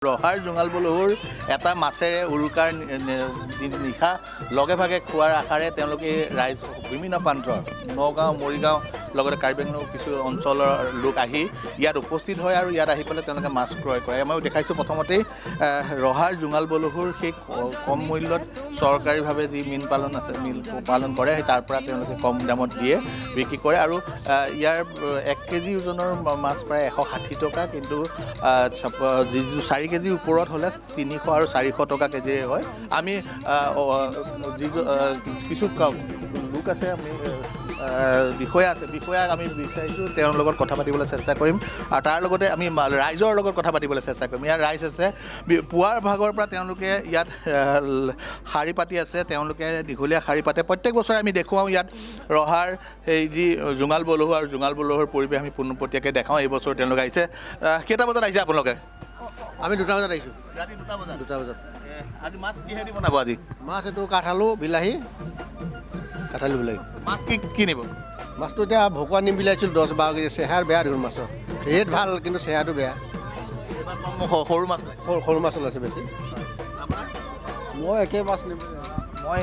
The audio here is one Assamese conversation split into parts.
ৰহাৰ জোঙাল বলহুৰ এটা মাছেৰে উৰুকাৰ নিশা লগে ভাগে খোৱাৰ আশাৰে তেওঁলোকে ৰাইজ বিভিন্ন প্ৰান্তৰ নগাঁও মৰিগাঁও লগতে কাৰ্বি আংলঙৰ কিছু অঞ্চলৰ লোক আহি ইয়াত উপস্থিত হয় আৰু ইয়াত আহি পেলাই তেওঁলোকে মাছ ক্ৰয় কৰে। মই দেখাইছোঁ প্ৰথমতেই ৰহাৰ জোঙাল বলহুৰ সেই কম মূল্যত চৰকাৰীভাৱে যি মীন পালন আছে মীন পালন কৰে সেই তাৰ পৰা তেওঁলোকে কম দামত দিয়ে বিক্ৰী কৰে আৰু ইয়াৰ 1 কেজি ওজনৰ মাছ প্ৰায় 160 টকা, কিন্তু যিটো 4 কেজিৰ ওপৰত হ'লে 300 আৰু 400 টকা কেজি হয়। আমি কিছু লোক আছে, আমি বিষয়াক আমি বিচাৰিছোঁ, তেওঁৰ লগত কথা পাতিবলৈ চেষ্টা কৰিম আৰু তাৰ লগতে আমি ৰাইজৰ লগত কথা পাতিবলৈ চেষ্টা কৰিম। ইয়াৰ ৰাইজ আছে, পুৱাৰ ভাগৰ পৰা তেওঁলোকে ইয়াত শাৰী পাতি আছে, তেওঁলোকে দীঘলীয়া শাৰী পাতে। প্ৰত্যেক বছৰে আমি দেখুৱাওঁ ইয়াত ৰহাৰ সেই যি জোঙাল বলহু আৰু জোঙাল বলহুৰ পৰিৱেশ আমি পোনপটীয়াকৈ দেখাওঁ। এই বছৰ তেওঁলোকে আহিছে। কেইটা বজাত আহিছে আপোনালোকে? আমি 2টা বজাত আহিছোঁ। ৰাতি 2টা বজাত? 2টা বজাত। আজি মাছ কিহেদি বনাব? আজি মাছ এইটো কাঠ আলু বিলাহী, কাঠ আলু বিলাহী। মাছ কি নিব? মাছটো এতিয়া ভকুৱা নিম বুলি আহিছিলোঁ 10-12 কেজি। চেহেৰাৰ বেয়া দেখোন মাছৰ, ৰেট ভাল কিন্তু চেহেৰাটো বেয়া। সৰু মাছ সৰু মাছ ওলাইছে বেছি। মই একে মাছ নিম। মই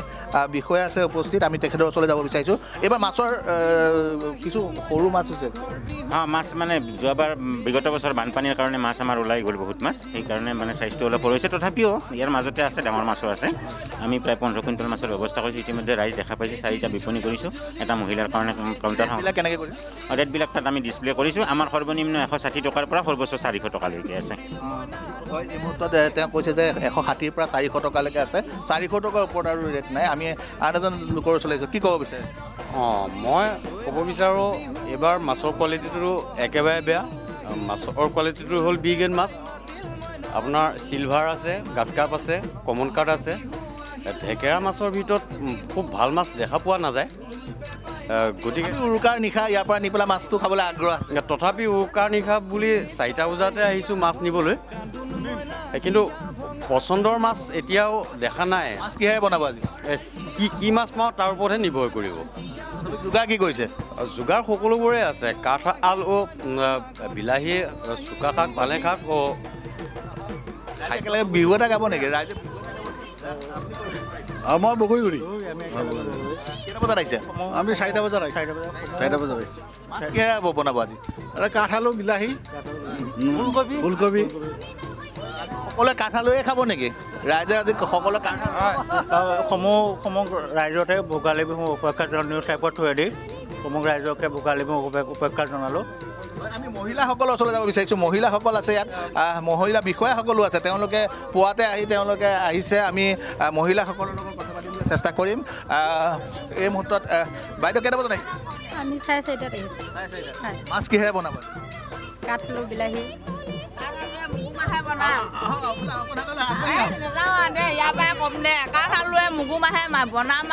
বিষয়া আছে উপস্থিত, আমি তেখেতৰ ওচৰলৈ যাব বিচাৰিছোঁ। এইবাৰ মাছৰ কিছু সৰু মাছ হৈছে। মাছ মানে যোৱাবাৰ বিগত বছৰ বানপানীৰ কাৰণে মাছ আমাৰ ওলাই গ'ল বহুত মাছ, সেইকাৰণে মানে চাইজটো অলপ সৰু হৈছে। তথাপিও ইয়াৰ মাজতে আছে ডাঙৰ মাছো আছে। আমি প্ৰায় 15 কুইণ্টেল মাছৰ ব্যৱস্থা কৰিছোঁ। ইতিমধ্যে ৰাইজ দেখা পাইছে, 4টা বিপণী কৰিছোঁ, এটা মহিলাৰ কাৰণে কাউণ্টাৰ। কেনেকৈ কৰিছে? ৰেটবিলাক তাত আমি ডিছপ্লে কৰিছোঁ। আমাৰ সৰ্বনিম্ন 160 টকাৰ পৰা সৰ্বোচ্চ 400 টকালৈকে আছে। হয়, এই মুহূৰ্তত তেওঁ কৈছে যে 160ৰ পৰা 400 টকালৈকে আছে। 400 টকাৰ ওপৰত আৰু ৰেট নাই। আমি আন এজন লোকৰ ওচৰলৈ আহিছোঁ। কি ক'ব বিচাৰে? মই ক'ব বিচাৰোঁ এইবাৰ মাছৰ কোৱালিটিটো একেবাৰে বেয়া। মাছৰ কোৱালিটিটো হ'ল বিগ এণ্ড মাছ। আপোনাৰ চিলভাৰ আছে, গাছকাপ আছে, কমন কাট আছে। ঢেকেৰা মাছৰ ভিতৰত খুব ভাল মাছ দেখা পোৱা নাযায়। গতিকে উৰুকাৰ নিশা ইয়াৰ পৰা নি পেলাই মাছটো খাবলৈ আগ্ৰহ আছে। তথাপি উৰুকাৰ নিশা বুলি 4টা বজাতে আহিছোঁ মাছ নিবলৈ, কিন্তু পচন্দৰ মাছ এতিয়াও দেখা নাই। মাছ কিহেৰে বনাব আজি? কি মাছ পাওঁ তাৰ ওপৰতহে নিৰ্ভৰ কৰিব। যোগাৰ কি কৰিছে? যোগাৰ সকলোবোৰে আছে। কাঠ আলু, বিলাহী, চুকা শাক, পালেং শাক। একেলগে বিহু এটা গাব নেকি ৰাইজে? মই বগৰীগুৰি। কেইটা বজাত আহিছে? আমি 4টা বজাত আহিছোঁ। 4টা বজাত আহিছোঁ। মাছ কিহেৰে বনাব আজি? কাঠ আলু বিলাহী, ফুলকবি। সকলোৱে কাঠ আলুৱে খাব নেকি ৰাইজে? আজি সকলোৱে কাঠ সমূহ ৰাইজতে ভোগালী বিহু উপেক্ষা নিউজ টাইপত থৈ দি সমূহ ৰাইজকে ভোগালী বিহু উপেক্ষা জনালোঁ। আমি মহিলাসকলৰ ওচৰলৈ যাব বিচাৰিছোঁ। মহিলাসকল আছে ইয়াত, মহিলা বিষয়াসকলো আছে। তেওঁলোকে পুৱাতে তেওঁলোকে আহিছে। আমি মহিলাসকলৰ লগত কথা পাতিবলৈ চেষ্টা কৰিম। এই মুহূৰ্তত বাইদেউ কেইটা বজাত আহিছে? আমি 4:30 আহিছোঁ। মাছ কিহেৰে বনাব? কাঠ আলু বিলাহী। নাযাওঁ দে, ইয়াৰ পৰাই ক'ম দে। কাঠ আলুৱে মগু মাহে বনাম।